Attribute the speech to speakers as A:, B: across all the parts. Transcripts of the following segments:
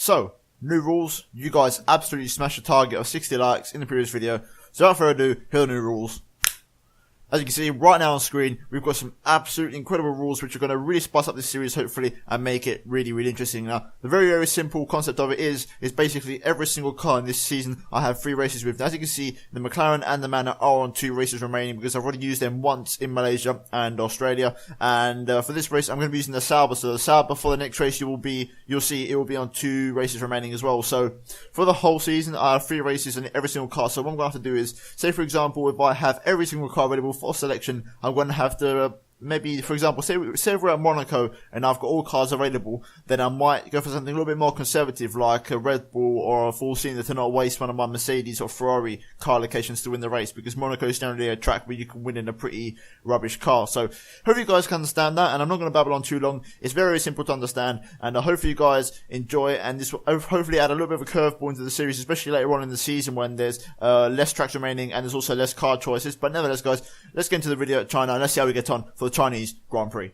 A: So, new rules. You guys absolutely smashed the target of 60 likes in the previous video. So without further ado, here are the new rules. As you can see right now on screen, we've got some absolutely incredible rules which are going to really spice up this series hopefully and make it really interesting. Now, the very simple concept of it is basically every single car in this season I have 3 races with. Now, as you can see, the McLaren and the Manor are on 2 races remaining because I've already used them once in Malaysia and Australia. And for this race, I'm going to be using the Sauber. So the Sauber for the next race, you'll see it will be on 2 races remaining as well. So for the whole season, I have 3 races in every single car. So what I'm going to have to do is, say for example, if I have every single car available for selection, I'm going to have to maybe, for example, say we're at Monaco and I've got all cars available, then I might go for something a little bit more conservative like a Red Bull or a full cylinder to not waste one of my Mercedes or Ferrari car locations to win the race, because Monaco is generally a track where you can win in a pretty rubbish car. So hope you guys can understand that, and I'm not going to babble on too long. It's very simple to understand, and I hope you guys enjoy it, and this will hopefully add a little bit of a curveball into the series, especially later on in the season when there's less tracks remaining and there's also less car choices. But nevertheless guys, let's get into the video at China and let's see how we get on for the Chinese Grand Prix.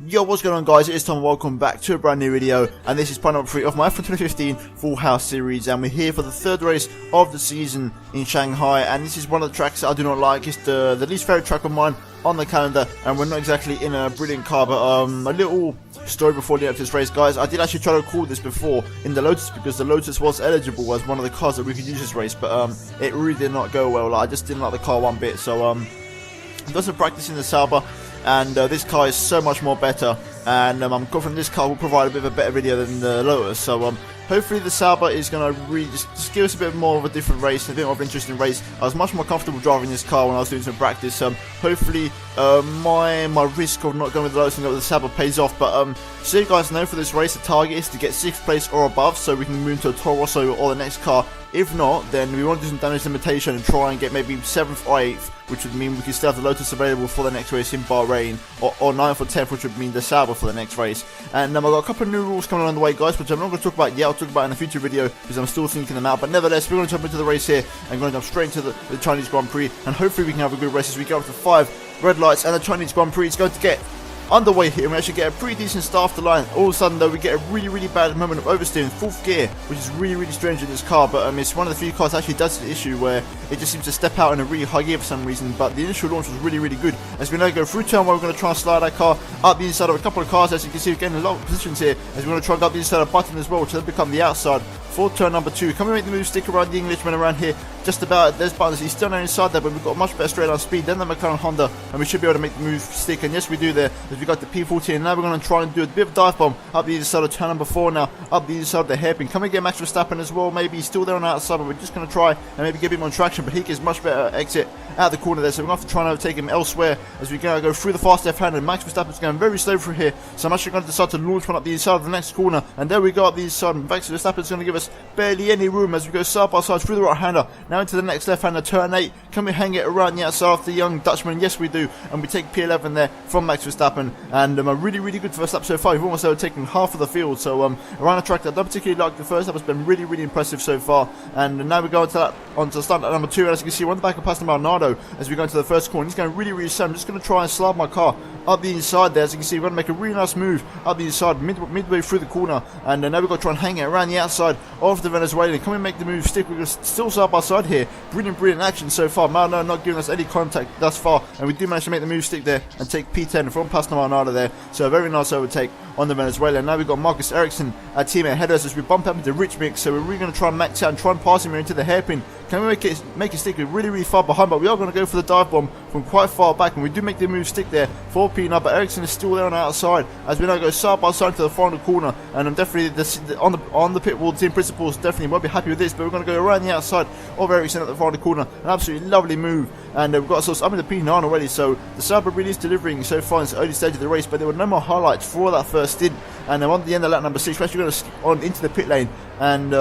A: Yo, what's going on guys, it is Tom, welcome back to a brand new video, and this is part number 3 of my F1 2015 Full House series, and we're here for the 3rd race of the season in Shanghai, and this is one of the tracks that I do not like. It's the least favourite track of mine on the calendar, and we're not exactly in a brilliant car, but a little story before the end of this race guys. I did actually try to call this before in the Lotus, because the Lotus was eligible as one of the cars that we could use this race, but it really did not go well. I just didn't like the car one bit, so I've done some practice in the Sauber, and this car is so much more better, and I'm confident this car will provide a bit of a better video than the Lotus. So hopefully the Sauber is going to really just give us a bit more of a different race, and a bit more of an interesting race. I was much more comfortable driving this car when I was doing some practice. Hopefully my risk of not going with the Lotus and going with the Sauber pays off. But so you guys know, for this race the target is to get 6th place or above, so we can move to a Toro Rosso or the next car. If not, then we want to do some damage limitation and try and get maybe 7th or 8th, which would mean we could still have the Lotus available for the next race in Bahrain, or 9th or 10th, which would mean the Sauber for the next race. And I've got a couple of new rules coming along the way guys, which I'm not going to talk about yet. I'll talk about in a future video because I'm still thinking them out. But nevertheless, we're going to jump into the race here and going to jump straight into the Chinese Grand Prix, and hopefully we can have a good race as we go up to 5 red lights, and the Chinese Grand Prix is going to get underway here, and we actually get a pretty decent start off the line. All of a sudden though, we get a really bad moment of oversteering, 4th gear, which is really strange in this car, but it's one of the few cars that actually does the issue where it just seems to step out in a really high gear for some reason. But the initial launch was really good. As we now go through turn 1, we're going to try and slide that car up the inside of a couple of cars. As you can see, we're getting a lot of positions here, as we're going to try and go up the inside of Button as well, which will become the outside for turn number 2. Can we make the move, stick around the Englishman around here? Just about. There's Buttons, he's still down inside there, but we've got much better straight line speed than the McLaren Honda, and we should be able to make the move stick, and yes we do there, as we got the P14. And now we're going to try and do a bit of a dive bomb up the inside of turn number 4 now, up the inside of the hairpin. Can we get Max Verstappen as well? Maybe he's still there on the outside, but we're just going to try and maybe give him on traction, but he gets much better exit out the corner there, so we're going to have to try and overtake him elsewhere as we go through the fast left-hand, and Max Verstappen's going very slow through here, so I'm actually going to decide to launch one up the inside of the next corner, and there we go up the inside. Max Verstappen's going to give us barely any room as we go side by side through the right-hander, now into the next left-hander, turn 8. Can we hang it around the outside of the young Dutchman? Yes we do, and we take P11 there from Max Verstappen, and really good first lap so far. We've almost overtaken half of the field, so around a track that I don't particularly like. The first lap has been really impressive so far, and now we go onto the start at number 2, and as you can see, we're on the back of Pastor Maldonado as we go into the first corner. He's going really slow. I'm just going to try and slide my car up the inside there. As you can see, we're going to make a really nice move up the inside midway through the corner, and now we've got to try and hang it around the outside of the Venezuelan. Can we make the move stick? We're still side by side here. Brilliant action so far. Maldonado not giving us any contact thus far, and we do manage to make the move stick there and take P10 from Pastor Maldonado there, so a very nice overtake on the Venezuelan. Now we've got Marcus Ericsson, our teammate, ahead of us as we bump up into Rich Mix, so we're really going to try and max out and try and pass him here into the hairpin. Can we make it stick? We're really far behind, but we are going to go for the dive bomb from quite far back, and we do make the move stick there for P9, but Ericsson is still there on the outside as we now go side by side to the final corner, and I'm definitely on the pit wall. Team principals definitely won't be happy with this, but we're going to go around the outside of Ericsson at the final corner. An absolutely lovely move, and we've got ourselves up in the P9 already, so the Sauber really is delivering so far in the early stage of the race, but there were no more highlights for that first stint, and on the end of lap number 6 we're actually going to skip on into the pit lane, and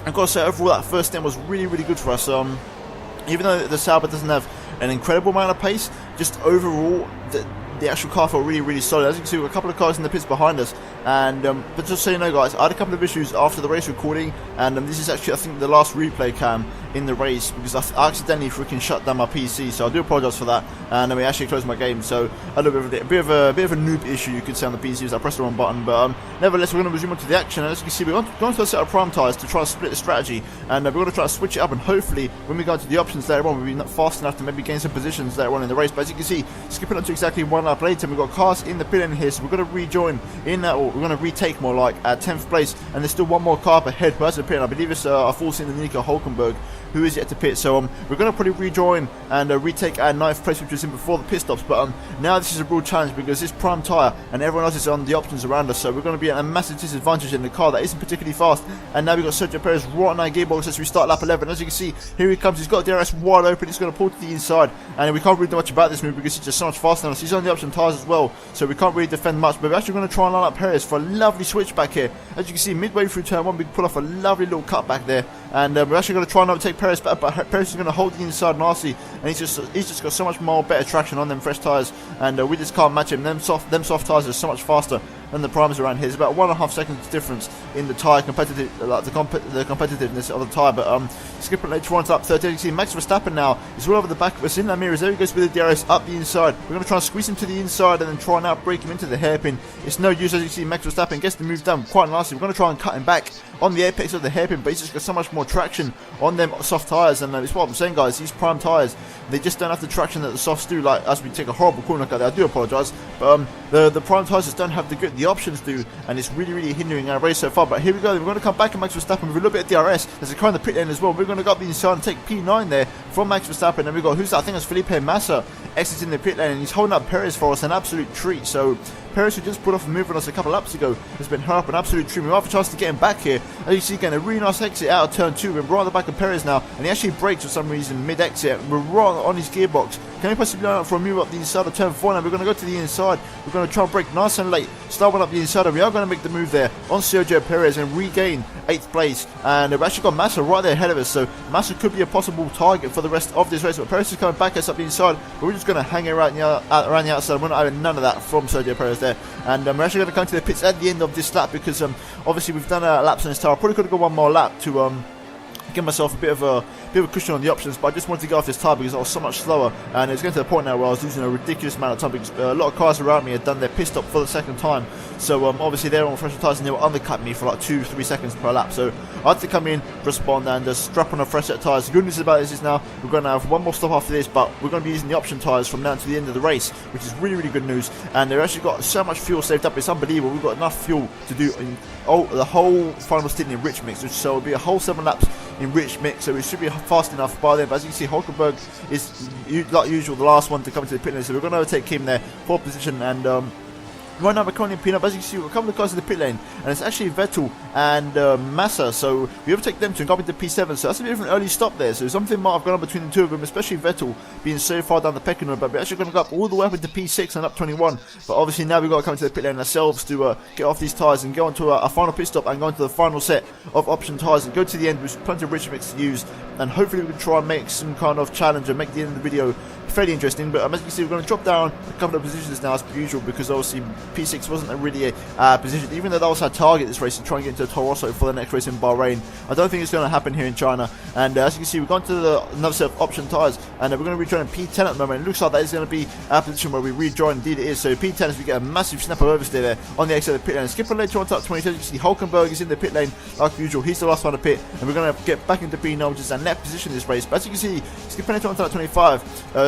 A: I've got to say overall that first stint was really good for us. Even though the Sauber doesn't have an incredible amount of pace, just overall the actual car felt really solid. As you can see, we've got a couple of cars in the pits behind us, and but just so you know, guys, I had a couple of issues after the race recording, and this is actually, I think, the last replay cam in the race, because I accidentally freaking shut down my PC, so I do apologise for that, and we actually closed my game, so a little bit of a noob issue, you could say, on the PC, as I pressed the wrong button, but nevertheless, we're going to resume on to the action, and as you can see, we're going to a set of prime tyres to try and split the strategy, and we're going to try to switch it up, and hopefully, when we go into the options later on, we'll be not fast enough to maybe gain some positions later on in the race, but as you can see, skipping up to exactly 1 lap later, we've got cars in the pit lane here, so we're going to rejoin in that, or we're going to retake more like 10th place, and there's still one more car up ahead who has a pit, and I believe it's a full scene in Nico Hulkenberg, who is yet to pit, so we're going to probably rejoin and retake our 9th place, which was in before the pit stops, but now this is a real challenge because this prime tyre and everyone else is on the options around us, so we're going to be at a massive disadvantage in the car that isn't particularly fast, and now we've got Sergio Perez right on our gearbox as we start lap 11. As you can see, here he comes, he's got DRS wide open, he's going to pull to the inside, and we can't really do much about this move because he's just so much faster than us. He's on the option tyres as well, so we can't really defend much, but we're actually going to try and line up Perez for a lovely switch back here. As you can see, midway through turn 1, we pull off a lovely little cut back there, and we're actually going to try and overtake Perez, but Perez is going to hold the inside nicely, and he's just got so much more better traction on them fresh tyres, and we just can't match him. Them soft tyres are so much faster than the primes around here. It's about 1.5 seconds difference in the tyre the competitiveness of the tyre, but skipping later on to lap 13, you can see Max Verstappen now is all over the back of us in that mirrors. There he goes with the DRS up the inside. We're going to try and squeeze him to the inside and then try and outbrake him into the hairpin. It's no use. As you see, Max Verstappen gets the move done quite nicely. We're going to try and cut him back on the apex of the hairpin, but he's just got so much more traction on them soft tyres, and it's what I'm saying, guys, these prime tyres, they just don't have the traction that the softs do. Like, as we take a horrible corner cut there, I do apologise, but the prime tyres just don't have the grip the options do, and it's really hindering our race so far. But here we go, we're going to come back and Max Verstappen with a little bit of DRS. There's a car in the pit lane as well. We're going to go up the inside and take P9 there from Max Verstappen, and we've got, who's that? I think it's Felipe Massa exiting the pit lane, and he's holding up Perez for us, an absolute treat. So Perez, who just put off a move on us a couple laps ago, has been held up an absolute treat. We might have a chance to get him back here. As you see, getting a really nice exit out of turn 2. We're right on the back of Perez now, and he actually brakes for some reason mid-exit. We're right on his gearbox. Can he possibly line up for a move up the inside of turn 4 now? We're going to go to the inside. We're going to try and brake nice and late. Start one up the inside, and we are going to make the move there on Sergio Perez and regain 8th place. And we've actually got Massa right there ahead of us, so Massa could be a possible target for the rest of this race. But Perez is coming back at us up the inside, but we're just going to hang around the outside. We're not having none of that from Sergio Perez there. And we're actually going to come to the pits at the end of this lap because obviously we've done laps on this tyre. I probably could have got one more lap to give myself a bit of a cushion on the options, but I just wanted to get off this tyre because I was so much slower, and it's getting to the point now where I was losing a ridiculous amount of time because a lot of cars around me had done their pit stop for the second time, so obviously they're on fresher tyres and they were undercutting me for like 2-3 seconds per lap, so I had to come in, respond, and just strap on a fresh set of tyres. The good news about this is now we're going to have one more stop after this, but we're going to be using the option tyres from now to the end of the race, which is really good news, and they've actually got so much fuel saved up, it's unbelievable. We've got enough fuel to do the whole final stint in rich mix, so it'll be a whole 7 laps in rich mix, so it should be fast enough by then. But as you can see, Hulkenberg is, like usual, the last one to come into the pit lane, so we're going to overtake him there, 4th position, and right now we're currently in P9, but as you can see, we've got a couple of cars in the pit lane, and it's actually Vettel and Massa, so we overtake them to and go up into P7, so that's a bit of an early stop there, so something might have gone on between the two of them, especially Vettel being so far down the pecking order, but we're actually going to go up all the way up into P6 and up 21, but obviously now we've got to come into the pit lane ourselves to get off these tyres and go on to a final pit stop and go into the final set of option tyres and go to the end with plenty of rich mix to use, and hopefully we can try and make some kind of challenge and make the end of the video fairly interesting. But as you can see, we're going to drop down a couple of positions now as per usual, because obviously P6 wasn't really a position, even though that was our target this race, to try and get into Toro Rosso for the next race in Bahrain. I don't think it's going to happen here in China, and as you can see, we've gone to another set of option tyres, and we're going to rejoin P10 at the moment. It looks like that is going to be our position where we rejoin. Indeed it is, so P10 as we get a massive snap of oversteer there on the exit of the pit lane. Skipping later on to up 20, as you can see, Hulkenberg is in the pit lane like usual. He's the last one to pit, and we're going to get back into P9, which is our net position in this race. But as you can see, skipping later on to up 25,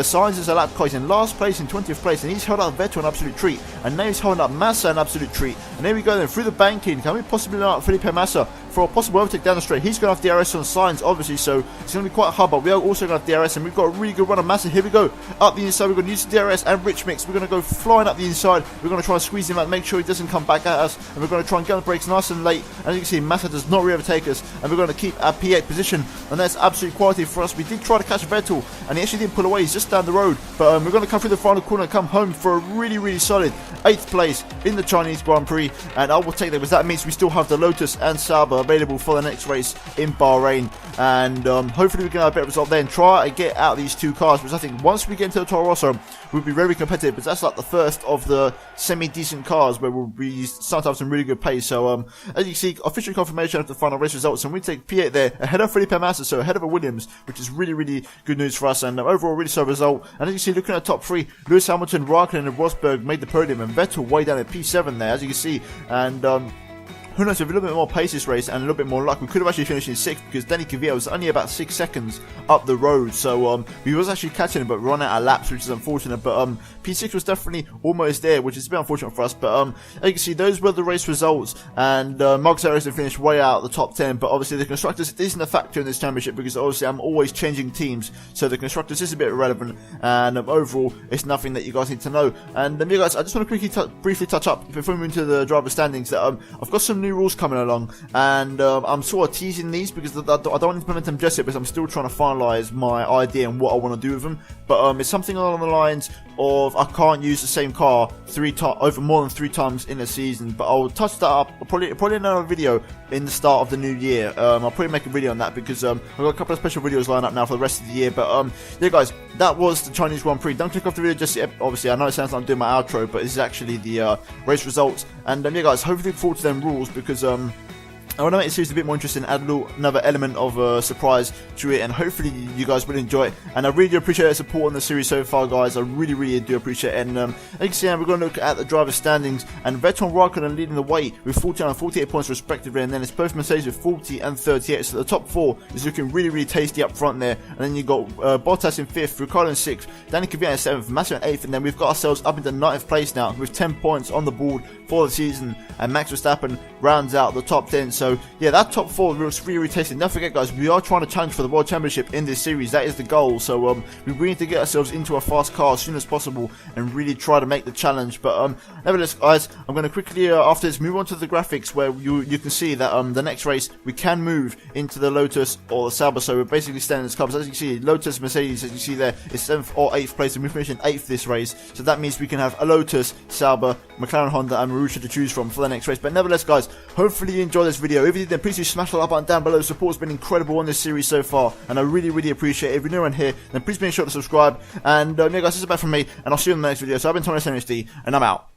A: Sainz is a lap car. He's in last place, in 20th place, and he's held up Vettel an absolute treat, and now he's holding up Massa an absolute treat. And there we go then, through the banking, can we possibly line up Felipe Massa for a possible overtake down the straight? He's going to have DRS on Sainz, obviously, so it's going to be quite hard, but we are also going to have DRS, and we've got a really good run on Massa. Here we go, up the inside, we're going to use DRS and rich mix. We're going to go flying up the inside, we're going to try and squeeze him out, make sure he doesn't come back at us, and we're going to try and get on the brakes nice and late. And as you can see, Massa does not re-overtake us, and we're going to keep our P8 position, and that's absolute quality for us. We did try to catch Vettel, and he actually didn't pull away, he's just down the road, but we're going to come through the final corner and come home for a really solid 8th place in the Chinese Grand Prix, and I will take that because that means we still have the Lotus and Sauber available for the next race in Bahrain, and hopefully we can have a better result there and try and get out these 2 cars, because I think once we get into the Toro Rosso, we'll be very competitive, but that's like the first of the semi-decent cars where we'll be starting to have some really good pace. So as you can see, official confirmation of the final race results, and we take P8 there ahead of Felipe Massa, so ahead of a Williams, which is really, really good news for us, and overall really solid result. And as you can see, looking at the top 3, Lewis Hamilton, Raikkonen and Rosberg made the podium, and Vettel way down at P7 there, as you can see, and who knows, with a little bit more pace this race and a little bit more luck, we could have actually finished in 6th, because Danny Kvyat was only about 6 seconds up the road. So we was actually catching him, but run out of laps, which is unfortunate. But P6 was definitely almost there, which is a bit unfortunate for us. But as you can see, those were the race results, and Marcus Ericsson finished way out of the top 10. But obviously the constructors isn't a factor in this championship, because obviously I'm always changing teams, so the constructors is a bit irrelevant, and overall it's nothing that you guys need to know. And you guys, I just want to quickly briefly touch up before we move into the driver standings that I've got some new rules coming along, and I'm sort of teasing these because I don't implement them just yet, because I'm still trying to finalise my idea and what I want to do with them. But it's something along the lines of I can't use the same car over more than 3 times in a season. But I'll touch that up probably another video in the start of the new year. I'll probably make a video on that, because I've got a couple of special videos lined up now for the rest of the year. But yeah guys, that was the Chinese Grand Prix. Don't click off the video just yet. Obviously I know it sounds like I'm doing my outro, but this is actually the race results. And yeah guys, hopefully look forward to them rules, because I want to make the series a bit more interesting, add another element of surprise to it, and hopefully you guys will enjoy it. And I really do appreciate the support on the series so far, guys. I really, really do appreciate it. And as you can see, we're going to look at the driver standings, and Vettel and Raikkonen leading the way with 49 and 48 points respectively, and then it's both Mercedes with 40 and 38. So the top 4 is looking really, really tasty up front there. And then you got Bottas in 5th, Ricciardo in 6th, Danny Kvyat in 7th, Massa in 8th, and then we've got ourselves up into 9th place now with 10 points on the board for the season, and Max Verstappen rounds out the top 10. So yeah, that top 4 looks really, really tasty. Don't forget guys, we are trying to challenge for the World Championship in this series. That is the goal. So we really need to get ourselves into a fast car as soon as possible and really try to make the challenge. But nevertheless guys, I'm going to quickly after this move on to the graphics, where you can see that the next race we can move into the Lotus or the Sauber. So we're basically staying in this car. As you can see, Lotus, Mercedes, as you see there, is 7th or 8th place, and we finished in 8th this race. So that means we can have a Lotus, Sauber, McLaren, Honda and Marussia to choose from for the next race. But nevertheless guys, hopefully you enjoyed this video. If you did, then please do smash the like button down below. The support's been incredible on this series so far, and I really, really appreciate it. If you're new around here, then please make sure to subscribe. And yeah guys, this is about from me, and I'll see you in the next video. So I've been Thomas NSD, and I'm out.